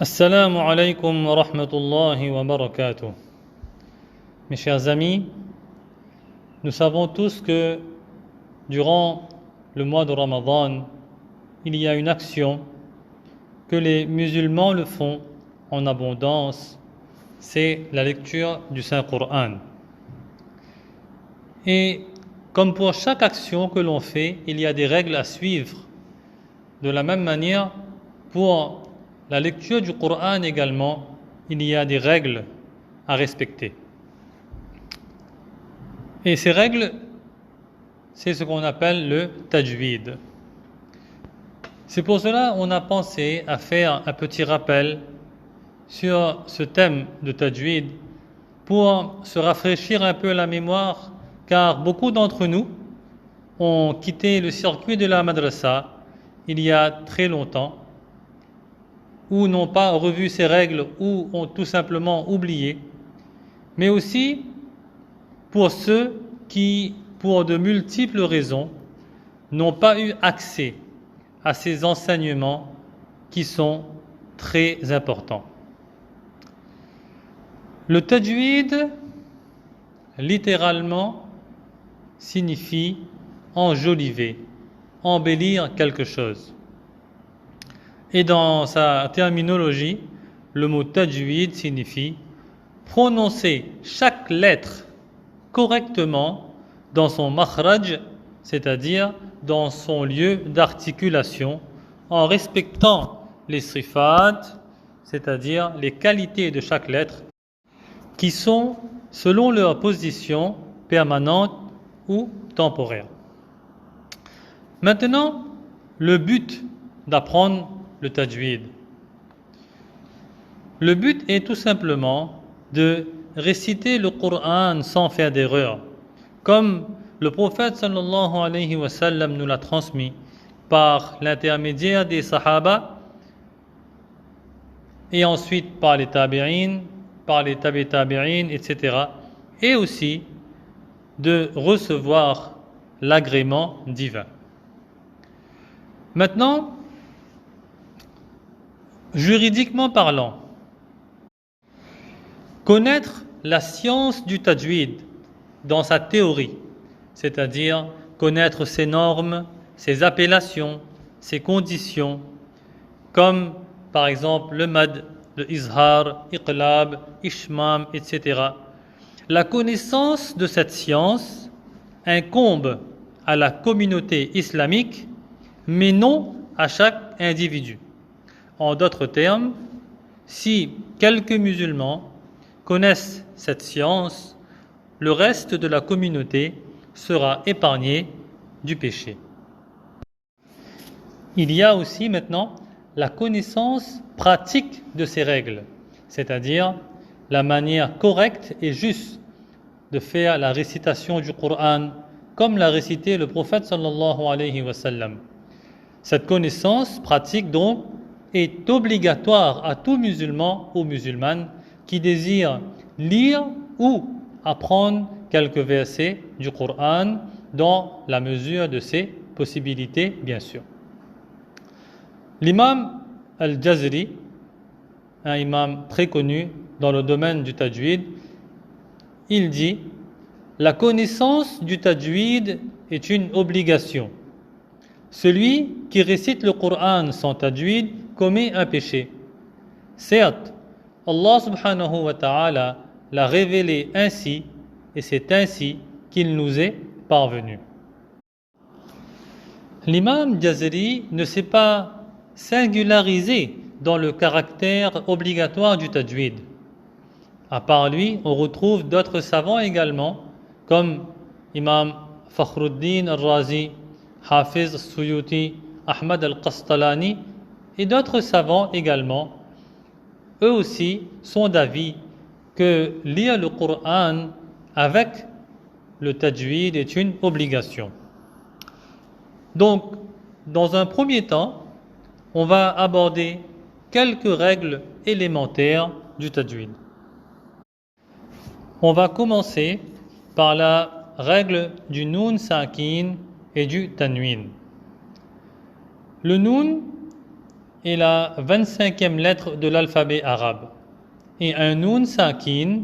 Assalamu alaikum wa rahmatullahi wa barakatuh. Mes chers amis, nous savons tous que durant le mois de Ramadan, il y a une action que les musulmans le font en abondance, c'est la lecture du Saint-Coran. Et comme pour chaque action que l'on fait, il y a des règles à suivre. De la même manière, pour la lecture du Coran également, il y a des règles à respecter. Et ces règles, c'est ce qu'on appelle le tajwid. C'est pour cela qu'on a pensé à faire un petit rappel sur ce thème de tajwid pour se rafraîchir un peu la mémoire, car beaucoup d'entre nous ont quitté le circuit de la madrasa il y a très longtemps, ou n'ont pas revu ces règles, ou ont tout simplement oublié, mais aussi pour ceux qui, pour de multiples raisons, n'ont pas eu accès à ces enseignements qui sont très importants. Le tajwid, littéralement, signifie enjoliver, embellir quelque chose. Et dans sa terminologie, le mot tajwid signifie prononcer chaque lettre correctement dans son makhraj, c'est-à-dire dans son lieu d'articulation, en respectant les sifat, c'est-à-dire les qualités de chaque lettre, qui sont selon leur position permanente ou temporaire. Maintenant, le but d'apprendre le tajwid. Le but est tout simplement de réciter le Coran sans faire d'erreur, comme le prophète sallallahu alayhi wa sallam nous l'a transmis par l'intermédiaire des sahaba et ensuite par les tabi'in, par les tabi'in, etc. et aussi de recevoir l'agrément divin. Maintenant, juridiquement parlant, connaître la science du tajwid dans sa théorie, c'est-à-dire connaître ses normes, ses appellations, ses conditions, comme par exemple le mad, le izhar, iqlab, ishmam, etc. La connaissance de cette science incombe à la communauté islamique, mais non à chaque individu. En d'autres termes, si quelques musulmans connaissent cette science, le reste de la communauté sera épargné du péché. Il y a aussi maintenant la connaissance pratique de ces règles, c'est-à-dire la manière correcte et juste de faire la récitation du Coran, comme l'a récité le prophète sallallahu alayhi wa sallam. Cette connaissance pratique donc est obligatoire à tout musulman ou musulmane qui désire lire ou apprendre quelques versets du Coran dans la mesure de ses possibilités, bien sûr. L'imam al-Jazri, un imam très connu dans le domaine du tajwid, il dit « La connaissance du tajwid est une obligation. Celui qui récite le Coran sans tajwid commet un péché. Certes, Allah subhanahu wa ta'ala l'a révélé ainsi et c'est ainsi qu'il nous est parvenu. » L'imam Jazari ne s'est pas singularisé dans le caractère obligatoire du tajwid. À part lui, on retrouve d'autres savants également, comme Imam Fakhruddin al-Razi, Hafiz al-Suyuti, Ahmad al-Qastalani et d'autres savants également. Eux aussi sont d'avis que lire le Coran avec le tajwid est une obligation. Donc, dans un premier temps, on va aborder quelques règles élémentaires du tajwid. On va commencer par la règle du nun sakin et du tanwin. Le nun est la 25e lettre de l'alphabet arabe. Et un noun sakin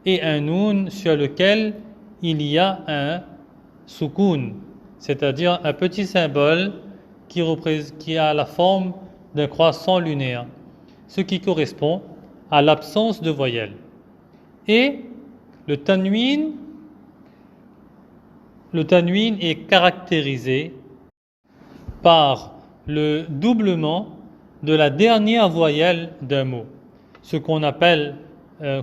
est un noun sur lequel il y a un soukoun, c'est-à-dire un petit symbole qui a la forme d'un croissant lunaire, ce qui correspond à l'absence de voyelle. Et le tanwin est caractérisé par le doublement de la dernière voyelle d'un mot, ce qu'on appelle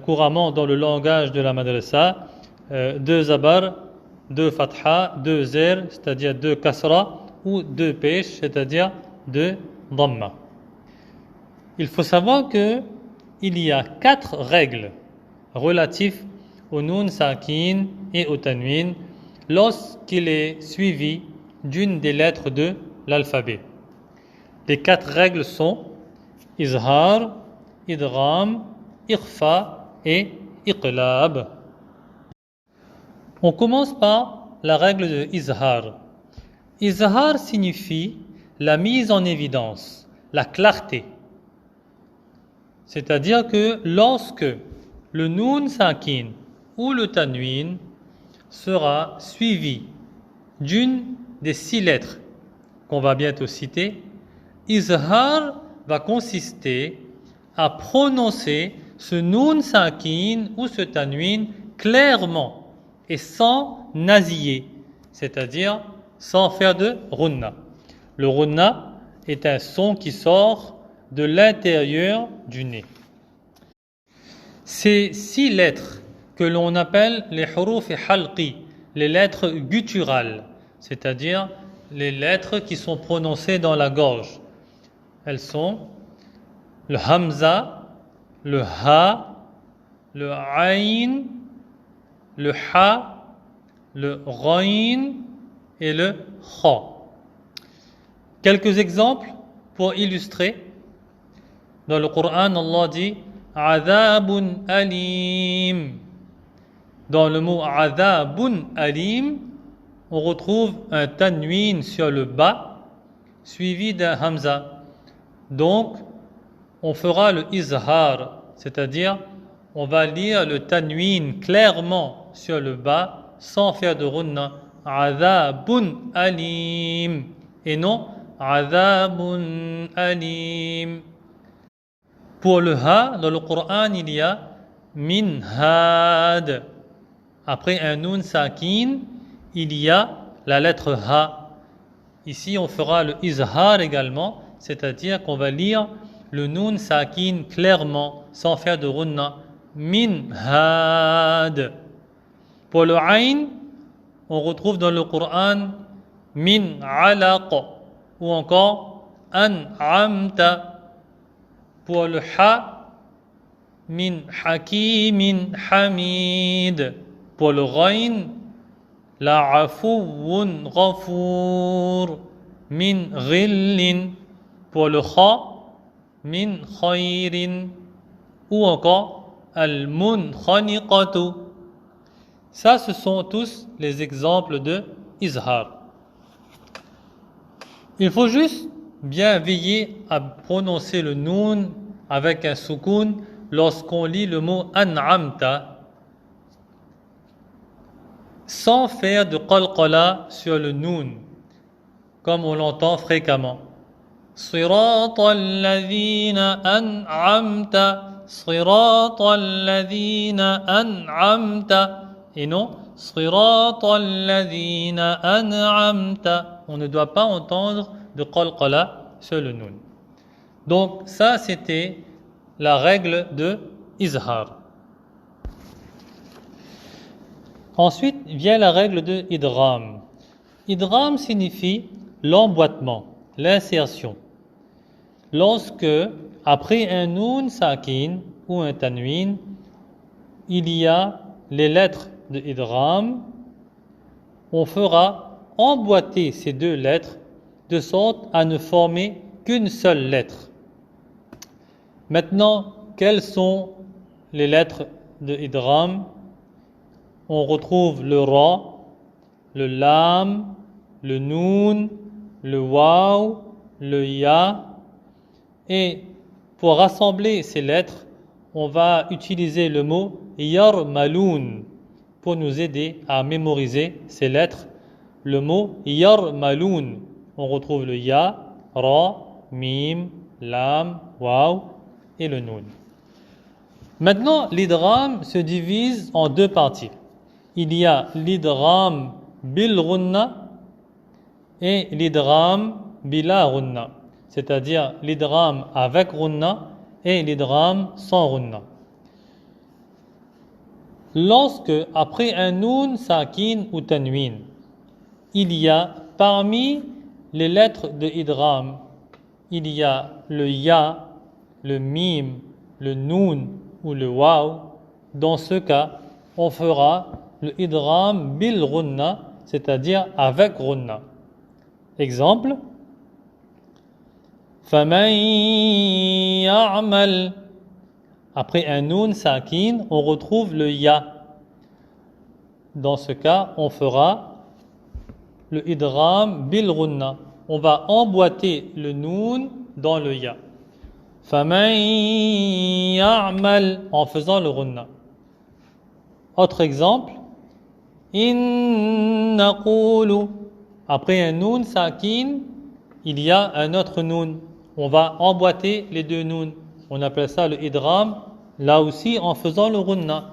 couramment dans le langage de la madrasa deux zabar, deux fatha, deux zer, c'est-à-dire deux kasra, ou deux pesh, c'est-à-dire deux dhamma. Il faut savoir qu'il y a 4 règles relatives au nun sakin et au tanwin lorsqu'il est suivi d'une des lettres de l'alphabet. Les 4 règles sont izhar, idgham, ikhfa et iqlab. On commence par la règle de izhar. Izhar signifie la mise en évidence, la clarté. C'est-à-dire que lorsque le nun sakin ou le tanwin sera suivi d'une des 6 lettres qu'on va bientôt citer, izhar va consister à prononcer ce nun sakin ou ce tanwin clairement et sans nasiller, c'est-à-dire sans faire de runna. Le runna est un son qui sort de l'intérieur du nez. Ces 6 lettres que l'on appelle les huruf halqi, les lettres gutturales, c'est-à-dire les lettres qui sont prononcées dans la gorge. Elles sont le hamza, le ha, le ayn, le ha, le ghayn et le kha. Quelques exemples pour illustrer. Dans le Coran, Allah dit Adhabun alim. Dans le mot Adhabun alim, on retrouve un tanwin sur le bas suivi d'un hamza. Donc, on fera le izhar, c'est-à-dire on va lire le tanwin clairement sur le bas sans faire de runna. Adhabun alim et non Adhabun alim. Pour le ha, dans le Coran, il y a minhad. Après un nun sakin, il y a la lettre ha. Ici, on fera le izhar également, c'est-à-dire qu'on va lire le nun sakin clairement, sans faire de runna. Minhad. Pour le ayn, on retrouve dans le Coran min alaq ou encore an'amta. Pour le ha, min hakimin hamid. Pour le ghayn, la afouun ghafour. Min ghillin. Pour le kha, min khayrin. Ou encore al munkhaniqatu. Ça, ce sont tous les exemples de izhar. Il faut juste bien veiller à prononcer le noun avec un soukoun lorsqu'on lit le mot an'amta sans faire de qalqala sur le noun comme on l'entend fréquemment. Siratal ladhina an'amta, siratal ladhina an'amta, et non siratal ladhina an'amta. On ne doit pas entendre de qalqala sur le noun. Donc ça c'était la règle de izhar. Ensuite vient la règle de idgham. Idgham signifie l'emboîtement, l'insertion. Lorsque après un noun sakin ou un tanwin, il y a les lettres de idgham, on fera emboîter ces 2 lettres de sorte à ne former qu'une seule lettre. Maintenant, quelles sont les lettres de idgham? On retrouve le ra, le lam, le noun, le waw, le ya. Et pour rassembler ces lettres, on va utiliser le mot yarmaloun pour nous aider à mémoriser ces lettres. Le mot yarmaloun, on retrouve le ya, ra, mim, lam, waw et le noun. Maintenant, l'idgham se divise en deux parties. Il y a l'idgham bil ghunna et l'idgham bila ghunna, c'est-à-dire l'idgham avec ghunna et l'idgham sans ghunna. Lorsque, après un noun, sakin ou tanwin, il y a parmi les lettres de idgham, il y a le ya, le mim, le noun ou le waw. Dans ce cas, on fera le idgham bil ghunna, c'est-à-dire avec ghunna. Exemple, faman ya'mal. Après un noun sakin, on retrouve le ya. Dans ce cas, on fera le idgham bil ghunna. On va emboîter le noun dans le ya. Faman ya'mal, en faisant le ghunna. Autre exemple, in naqulu. Après un noun sakin, il y a un autre noun. On va emboîter les deux nouns. On appelle ça le idgham, là aussi en faisant le ghunna.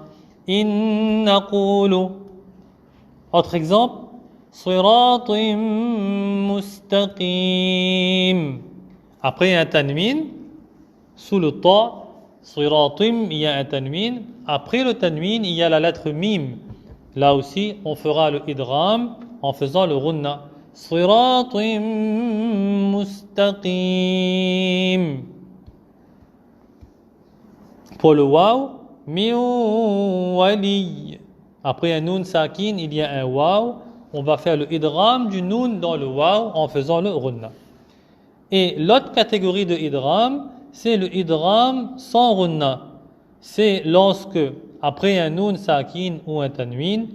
In naqulu. Autre exemple, siratim mustaqim. Après un tanwin, sous le ta, siratim, il y a un tanwin. Après le tanwin, il y a la lettre mim. Là aussi, on fera le idgham en faisant le ghunna. Siratim mustaqim. Pour le waw, min wali. Après un noun sakin, il y a un waw. On va faire le idgham du noun dans le waw en faisant le ghunna. Et l'autre catégorie de idgham, c'est le idgham sans ghunna. C'est lorsque, après un noun sakin ou un tanwin,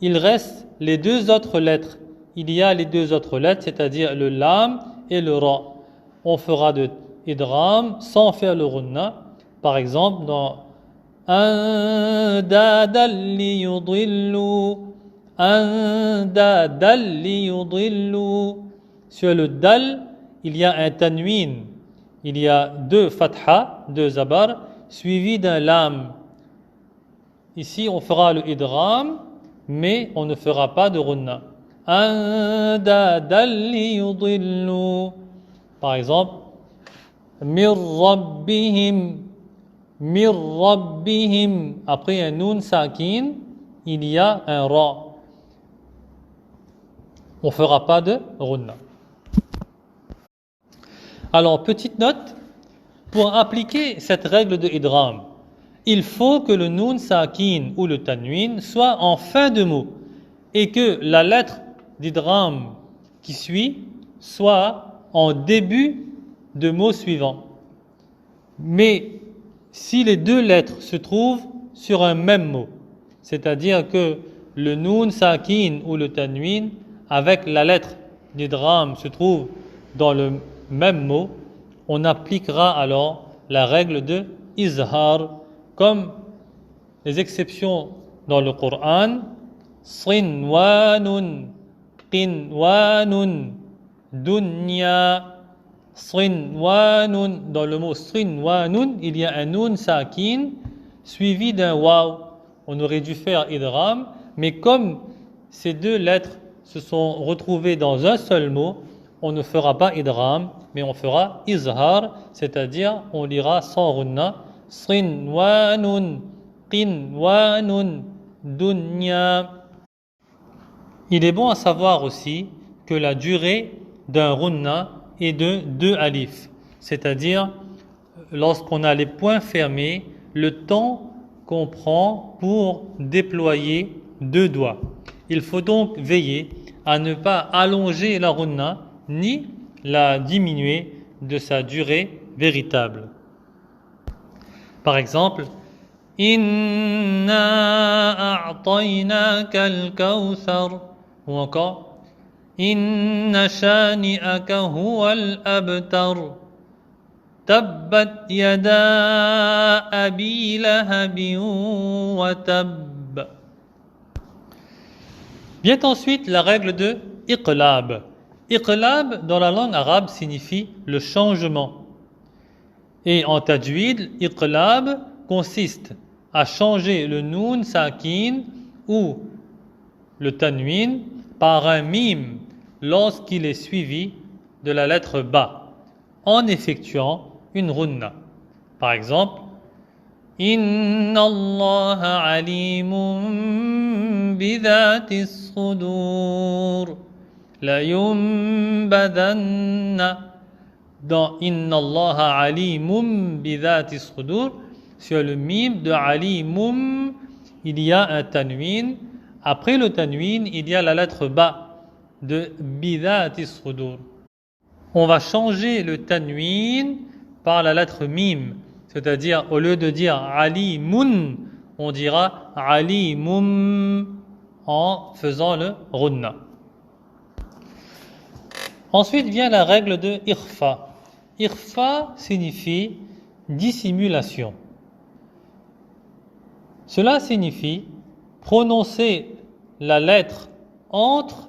il reste les deux autres lettres. Il y a les deux autres lettres, c'est-à-dire le lam et le ra. On fera de idgham sans faire le ghunna. Par exemple, dans andadal li yudillu, andadal li yudillu. Sur le dal, il y a un tanwin. Il y a deux fatha, deux zabar, suivis d'un lam. Ici, on fera le idgham, mais on ne fera pas de ghunna. Andadal li yudillu. Par exemple, mir rabbihim. Mir rabbihim. Après un noun sakin, il y a un ra. On ne fera pas de ghunna. Alors, petite note, pour appliquer cette règle de idgham, il faut que le noun sakin ou le tanwin soit en fin de mot et que la lettre d'idgham qui suit soit en début de mot suivant. Mais si les deux lettres se trouvent sur un même mot, c'est-à-dire que le noun sakin ou le tanwin avec la lettre d'idgham se trouve dans le même mot, on appliquera alors la règle de izhar, comme les exceptions dans le Coran, sinwanun, qinwanun, dunya. Sinwanun, dans le mot sinwanun, il y a un nun sakin suivi d'un waw. On aurait dû faire idgham, mais comme ces deux lettres se sont retrouvées dans un seul mot, on ne fera pas idgham, mais on fera izhar, c'est-à-dire on lira sans ghunna, sinwanun, qinwanun, dunya. Il est bon à savoir aussi que la durée d'un ghunna est de 2 alifs, c'est-à-dire lorsqu'on a les points fermés, le temps qu'on prend pour déployer 2 doigts. Il faut donc veiller à ne pas allonger la ghunna ni la diminuer de sa durée véritable. Par exemple, Inna a'taynaka al-kawthar, ou encore Inna shani'aka huwa al-abtar. Tabbat yada abi lahabin wa tabb. Vient ensuite la règle de iqlab. Iqlab dans la langue arabe signifie le changement. Et en tajwid, iqlab consiste à changer le noun sakin ou le tanwin par un mime lorsqu'il est suivi de la lettre ba en effectuant une runna. Par exemple, Inna Allah alimun bidhati sudur la yumbadanna. Dans Inna Allah alimum bidhati sudur, sur le mime de alimum, il y a un tanwin. Après le tanwin, il y a la lettre ba de bidhati sudur. On va changer le tanwin par la lettre mim, c'est-à-dire au lieu de dire alimun, on dira alimum en faisant le runna. Ensuite vient la règle de ikhfa. Ikhfa signifie dissimulation. Cela signifie prononcer la lettre entre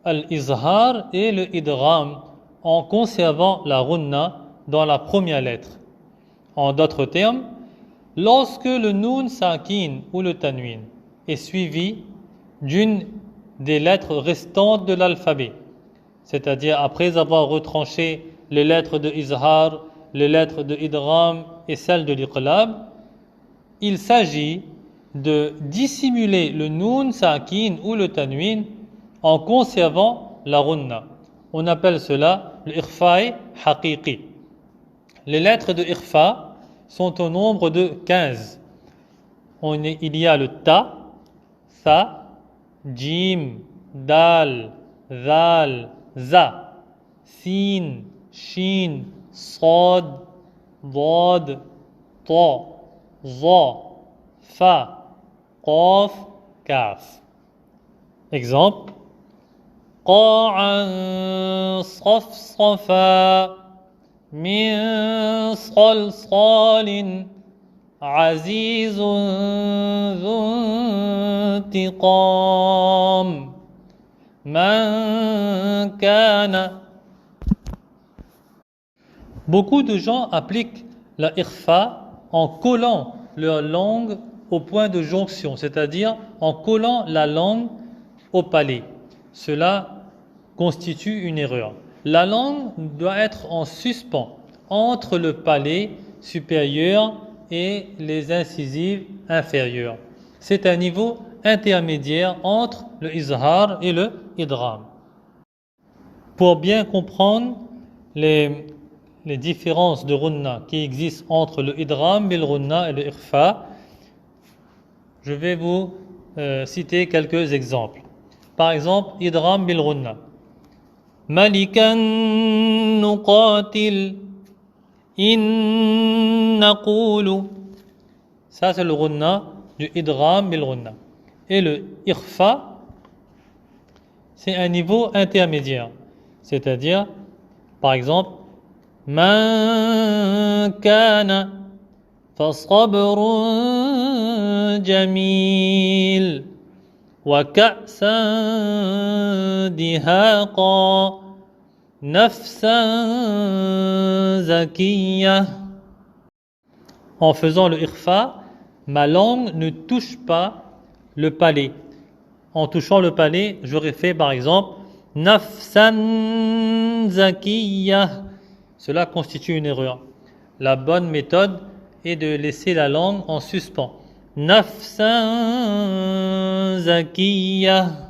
al-izhar et le idgham en conservant la runna dans la première lettre. En d'autres termes, lorsque le nun sakin ou le tanwin est suivi d'une des lettres restantes de l'alphabet, c'est-à-dire après avoir retranché les lettres de izhar, les lettres de idgham et celles de l'iqlab, il s'agit de dissimuler le nun sakin ou le tanwin en conservant la runna. On appelle cela le ikhfa'i haqiqi. Les lettres de ikhfa sont au nombre de 15. Il y a le ta, tha, jim, dal, dhal, za, sin, shin, sad, dad, ta, za, fa, qaf, kaf. Exemple. قاعا صفصفا من صلصال عزيز ذو انتقام من كان. Beaucoup de gens appliquent la ikhfa en collant leur langue au point de jonction, c'est-à-dire en collant la langue au palais. Cela constitue une erreur. La langue doit être en suspens entre le palais supérieur et les incisives inférieures. C'est un niveau intermédiaire entre le izhar et le idgham. Pour bien comprendre les différences de runna qui existent entre le idgham, bil runna et le ikhfa, je vais vous citer quelques exemples. Par exemple, idgham bil runna. Malikan nuqatil in naqulu. Ça c'est le runna du idgham bil runna. Et le ikhfa, c'est un niveau intermédiaire. C'est-à-dire, par exemple, man kana fasabrun jamil. وكأسا دهاقا نفسا زكية. En faisant le ikhfa, ma langue ne touche pas le palais. En touchant le palais, j'aurais fait par exemple nafsan zakiyya. Cela constitue une erreur. La bonne méthode est de laisser la langue en suspens. Nafsan zakiyya.